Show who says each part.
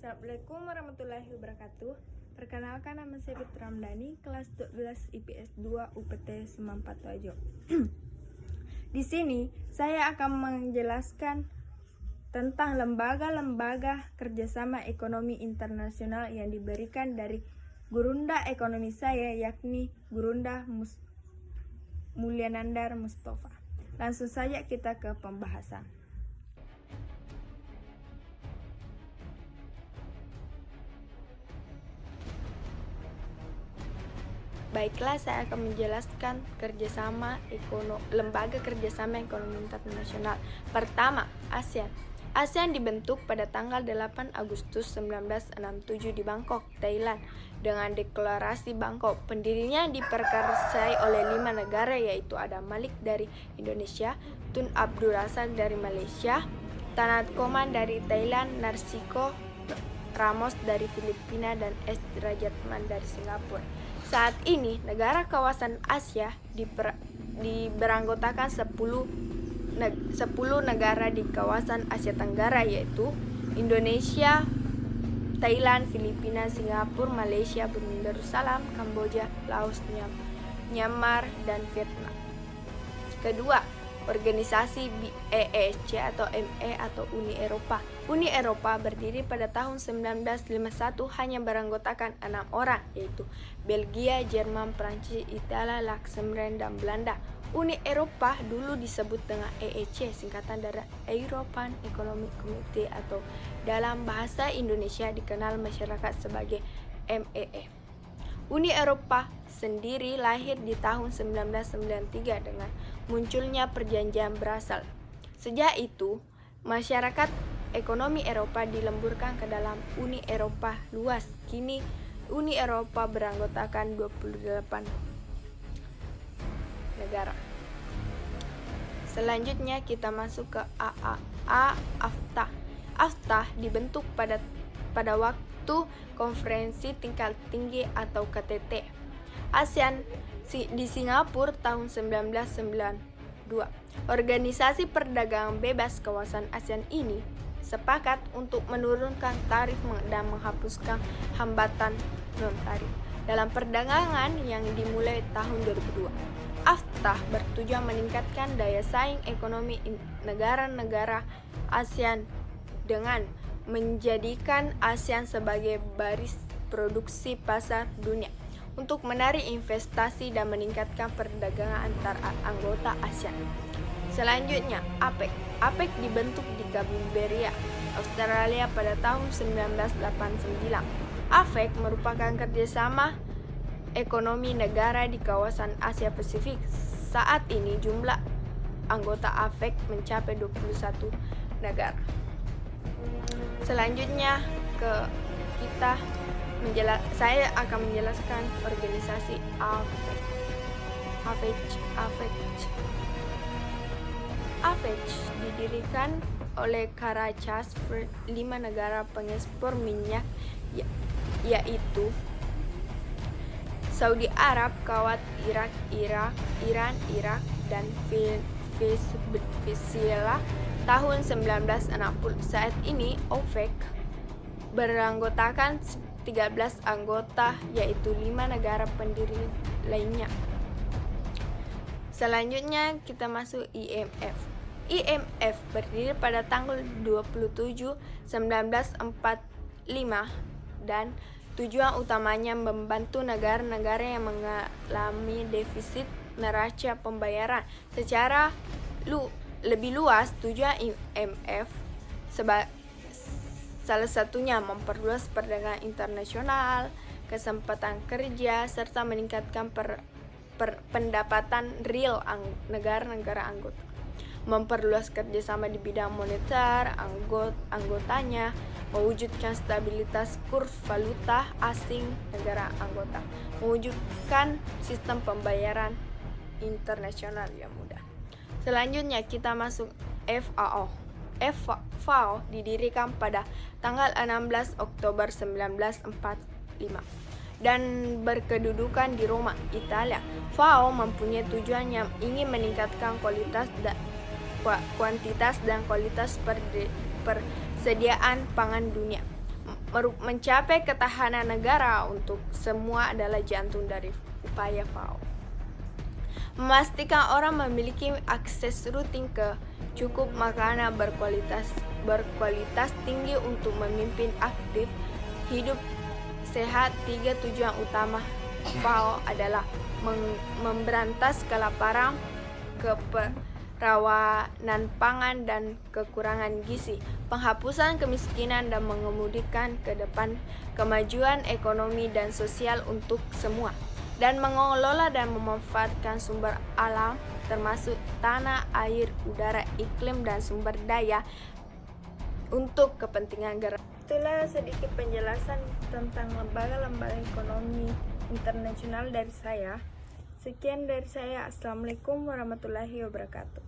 Speaker 1: Assalamualaikum warahmatullahi wabarakatuh. Perkenalkan, nama saya Fitri Ramdhani, kelas 12 IPS 2 UPT Semampat Wajo. Di sini saya akan menjelaskan tentang lembaga-lembaga kerjasama ekonomi internasional yang diberikan dari gurunda ekonomi saya, yakni Gurunda Mulyanandar Mustafa. Langsung saja kita ke pembahasan. Baiklah, saya akan menjelaskan lembaga kerjasama ekonomi internasional. Pertama, ASEAN. ASEAN dibentuk pada tanggal 8 Agustus 1967 di Bangkok, Thailand, dengan deklarasi Bangkok. Pendirinya diperkarsai oleh 5 negara, yaitu Adam Malik dari Indonesia, Tun Abdul Razak dari Malaysia, Tanat Koman dari Thailand, Narsiko Ramos dari Filipina, dan S. Rajatman dari Singapura. Saat ini, negara kawasan Asia beranggotakan 10 negara di kawasan Asia Tenggara, yaitu Indonesia, Thailand, Filipina, Singapura, Malaysia, Brunei Darussalam, Kamboja, Laos, Myanmar, dan Vietnam. Kedua, organisasi EEC atau ME atau Uni Eropa. Uni Eropa berdiri pada tahun 1951, hanya beranggotakan 6 orang, yaitu Belgia, Jerman, Prancis, Italia, Luxembourg, dan Belanda. Uni Eropa dulu disebut dengan EEC, singkatan dari European Economic Community, atau dalam bahasa Indonesia dikenal masyarakat sebagai MEE. Uni Eropa sendiri lahir di tahun 1993 dengan munculnya perjanjian Brusel. Sejak itu, masyarakat ekonomi Eropa dilemburkan ke dalam Uni Eropa luas. Kini Uni Eropa beranggotakan 28 negara. Selanjutnya kita masuk ke AFTA. AFTA dibentuk pada waktu konferensi tingkat tinggi atau KTT ASEAN di Singapura tahun 1992. Organisasi perdagangan bebas kawasan ASEAN ini sepakat untuk menurunkan tarif dan menghapuskan hambatan non-tarif dalam perdagangan yang dimulai tahun 2002. AFTA bertujuan meningkatkan daya saing ekonomi negara-negara ASEAN dengan menjadikan ASEAN sebagai baris produksi pasar dunia untuk menarik investasi dan meningkatkan perdagangan antar anggota ASEAN. Selanjutnya, APEC. APEC dibentuk di Canberra, Australia pada tahun 1989. APEC merupakan kerjasama ekonomi negara di kawasan Asia Pasifik. Saat ini jumlah anggota APEC mencapai 21 negara. Selanjutnya saya akan menjelaskan organisasi APEC. APEC didirikan oleh Caracas, 5 negara pengekspor minyak, yaitu Saudi Arab, Kuwait, Iran, Irak, dan Venezuela tahun 1960. Saat ini OPEC beranggotakan 13 anggota, yaitu 5 negara pendiri lainnya. Selanjutnya kita masuk IMF. IMF berdiri pada tanggal 27 1945 dan tujuan utamanya membantu negara-negara yang mengalami defisit neraca pembayaran. Secara lebih luas, tujuan IMF salah satunya memperluas perdagangan internasional, kesempatan kerja, serta meningkatkan pendapatan real negara-negara anggota. Memperluas kerjasama di bidang moneter anggotanya, mewujudkan stabilitas kurs valuta asing negara anggota, mewujudkan sistem pembayaran internasional yang mudah. Selanjutnya kita masuk FAO. FAO didirikan pada tanggal 16 Oktober 1945 dan berkedudukan di Roma, Italia. FAO mempunyai tujuan yang ingin meningkatkan kuantitas dan kualitas persediaan pangan dunia, mencapai ketahanan negara untuk semua adalah jantung dari upaya FAO. Memastikan orang memiliki akses rutin ke cukup makanan berkualitas tinggi untuk memimpin aktif hidup sehat. 3 tujuan utama FAO adalah memberantas kelaparan, kerawanan pangan dan kekurangan gizi, penghapusan kemiskinan dan mengemudikan ke depan kemajuan ekonomi dan sosial untuk semua, dan mengelola dan memanfaatkan sumber alam termasuk tanah, air, udara, iklim dan sumber daya untuk kepentingan negara. Itulah sedikit penjelasan tentang lembaga-lembaga ekonomi internasional dari saya. Sekian dari saya. Assalamualaikum warahmatullahi wabarakatuh.